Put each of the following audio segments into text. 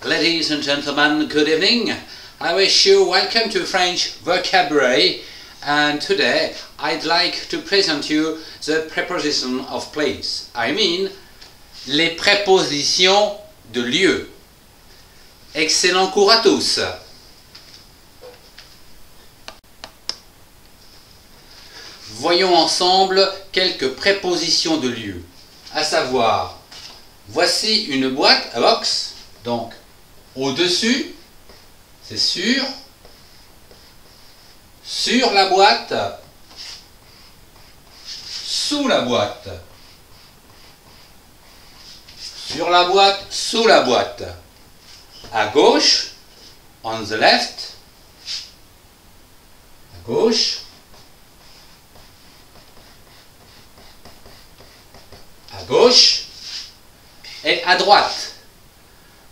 Ladies and gentlemen, good evening. I wish you welcome to French vocabulary, and today I'd like to present you the preposition of place. I mean, les prépositions de lieu. Excellent cours à tous. Voyons ensemble quelques prépositions de lieu, à savoir, voici une boîte, a box, donc au-dessus, c'est sur la boîte, sous la boîte, sur la boîte, sous la boîte, à gauche, on the left, à gauche, à gauche, et à droite,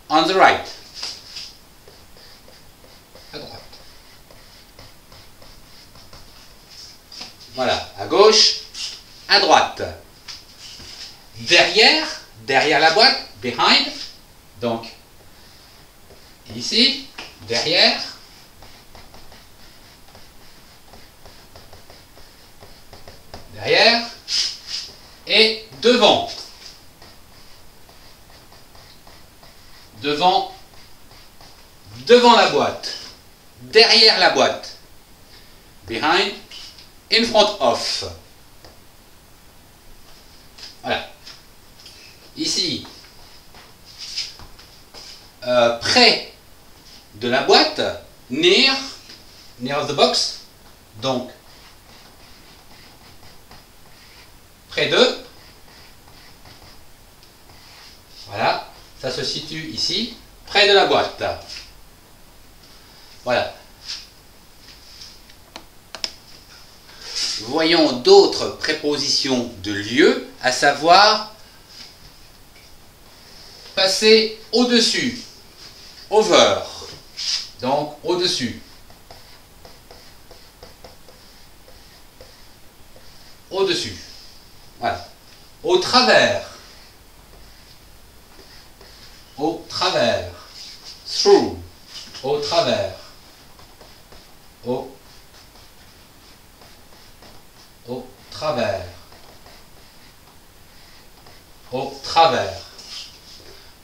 on the right, à droite. Voilà, à gauche, à droite. Derrière la boîte, behind, donc ici, derrière, et devant. Devant la boîte, derrière la boîte, behind, in front of. Voilà. Ici, près de la boîte, near the box, donc près de. Voilà, ça se situe ici, près de la boîte. Voilà. Voyons d'autres prépositions de lieu, à savoir passer au-dessus, over, donc au-dessus, au-dessus, voilà, au travers, through, au travers, au travers,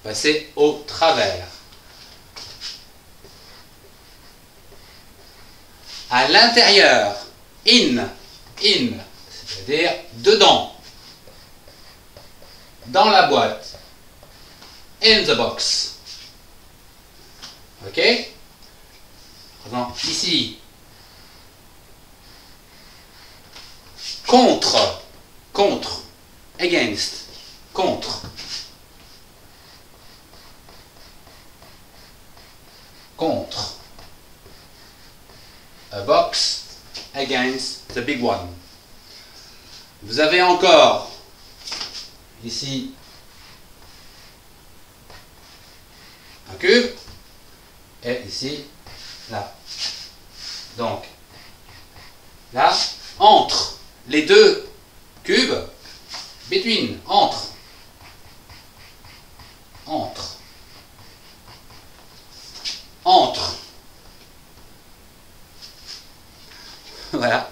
passer au travers, à l'intérieur, in, c'est-à-dire dedans, dans la boîte, in the box. Ok? Maintenant, ici, contre, against, contre, a box, against the big one. Vous avez encore, ici, un cube, et ici, là. Donc, là, entre les deux cubes, between, entre. Voilà.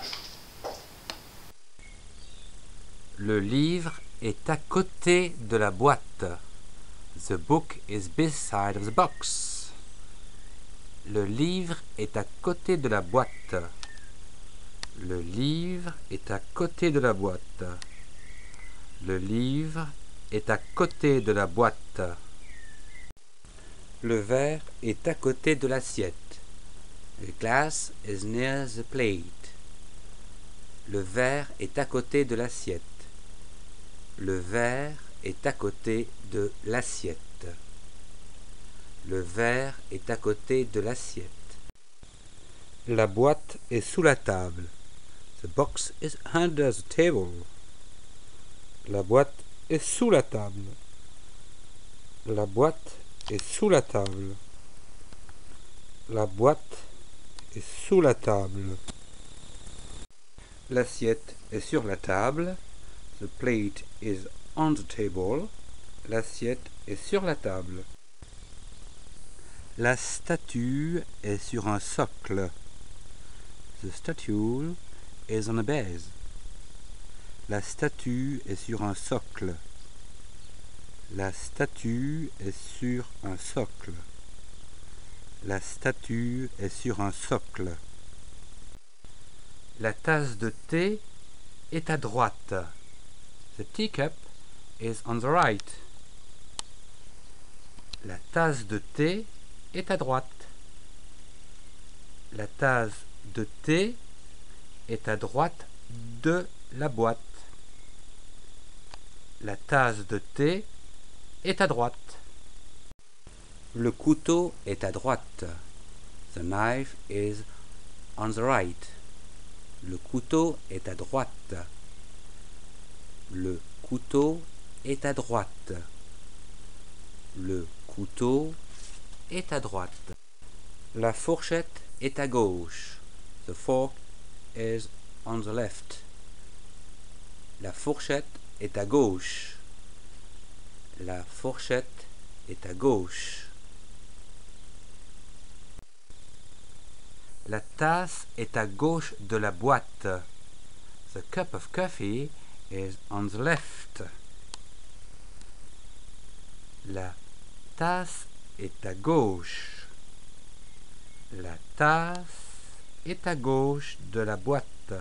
Le livre est à côté de la boîte. The book is beside the box. Le livre est à côté de la boîte. Le livre est à côté de la boîte. Le livre est à côté de la boîte. Le verre est à côté de l'assiette. The glass is near the plate. Le verre est à côté de l'assiette. Le verre est à côté de l'assiette. Le verre est à côté de l'assiette. La boîte est sous la table. The box is under the table. La boîte est sous la table. La boîte est sous la table. La boîte est sous la table. L'assiette est sur la table. The plate is on the table. L'assiette est sur la table. La statue est sur un socle. The statue is on a base. La statue est sur un socle. La statue est sur un socle. La statue est sur un socle. La tasse de thé est à droite. The teacup is on the right. La tasse de thé est à droite. La tasse de thé est à droite de la boîte. La tasse de thé est à droite. Le couteau est à droite. The knife is on the right. Le couteau est à droite. Le couteau est à droite. Le couteau est à droite. La fourchette est à gauche. The fork is on the left. La fourchette est à gauche. La fourchette est à gauche. La tasse est à gauche de la boîte. The cup of coffee is on the left. La tasse est à gauche. La tasse est à gauche de la boîte.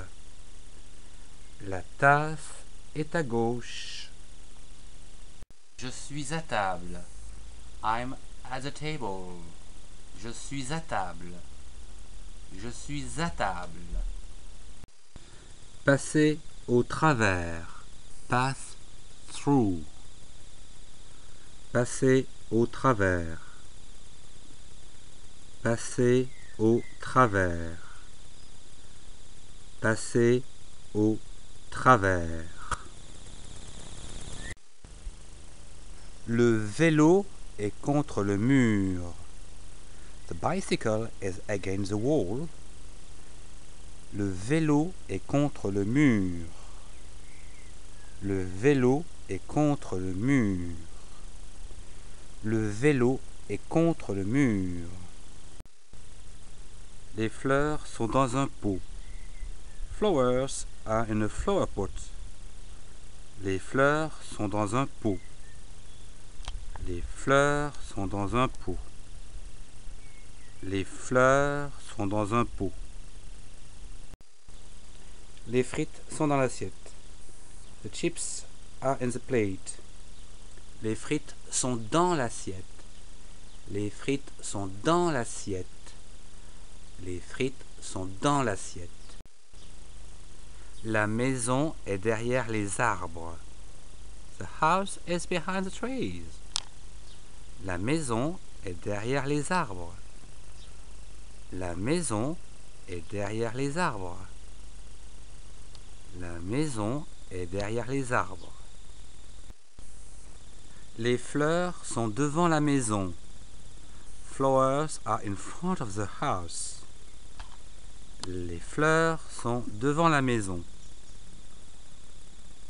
La tasse est à gauche. Je suis à table. I'm at the table. Je suis à table. Je suis à table. Passer au travers. Pass through. Passer au travers. Passer au travers. Passer au travers. Le vélo est contre le mur. The bicycle is against the wall. Le vélo est contre le mur. Le vélo est contre le mur. Le vélo est contre le mur. Les fleurs sont dans un pot. Flowers are in a flower pot. Les fleurs sont dans un pot. Les fleurs sont dans un pot. Les fleurs sont dans un pot. Les frites sont dans l'assiette. The chips are in the plate. Les frites sont dans l'assiette. Les frites sont dans l'assiette. Les frites sont dans l'assiette. La maison est derrière les arbres. The house is behind the trees. La maison est derrière les arbres. La maison est derrière les arbres. La maison est derrière les arbres. Les fleurs sont devant la maison. Flowers are in front of the house. Les fleurs sont devant la maison.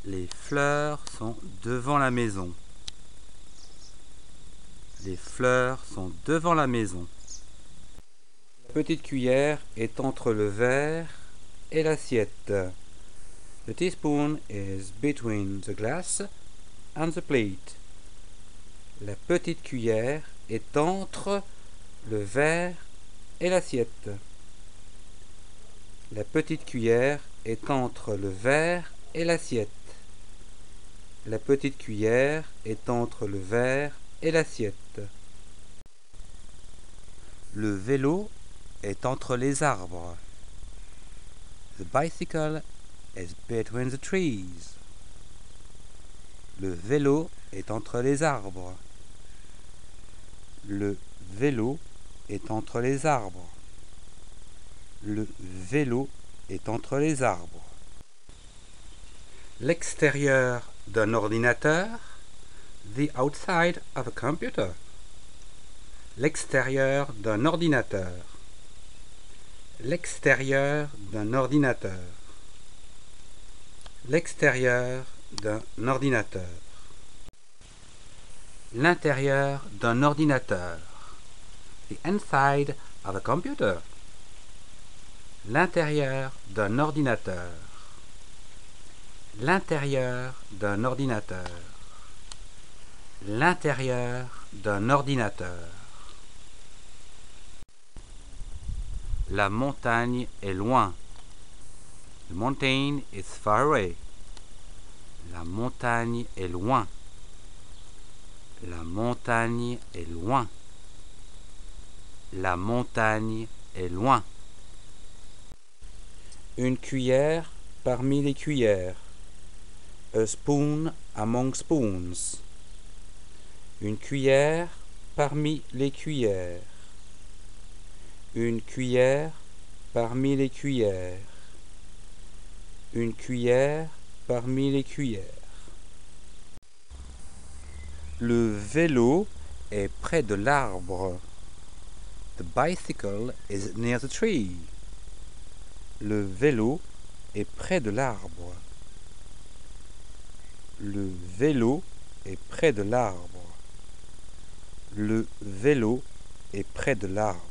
Les fleurs sont devant la maison. Les fleurs sont devant la maison. La petite cuillère est entre le verre et l'assiette. The teaspoon is between the glass and the plate. La petite cuillère est entre le verre et l'assiette. La petite cuillère est entre le verre et l'assiette. La petite cuillère est entre le verre et l'assiette. Le vélo est entre les arbres. The bicycle is between the trees. Le vélo est entre les arbres. Le vélo est entre les arbres. Le vélo est entre les arbres. L'extérieur d'un ordinateur. The outside of a computer. L'extérieur d'un ordinateur. L'extérieur d'un ordinateur. L'extérieur d'un ordinateur. L'intérieur d'un ordinateur. The inside of a computer. L'intérieur d'un ordinateur. L'intérieur d'un ordinateur. L'intérieur d'un ordinateur. La montagne est loin. The mountain is far away. La montagne est loin. La montagne est loin. La montagne est loin. Une cuillère parmi les cuillères. A spoon among spoons. Une cuillère parmi les cuillères. Une cuillère parmi les cuillères. Une cuillère parmi les cuillères. Le vélo est près de l'arbre. The bicycle is near the tree. Le vélo est près de l'arbre. Le vélo est près de l'arbre. Le vélo est près de l'arbre.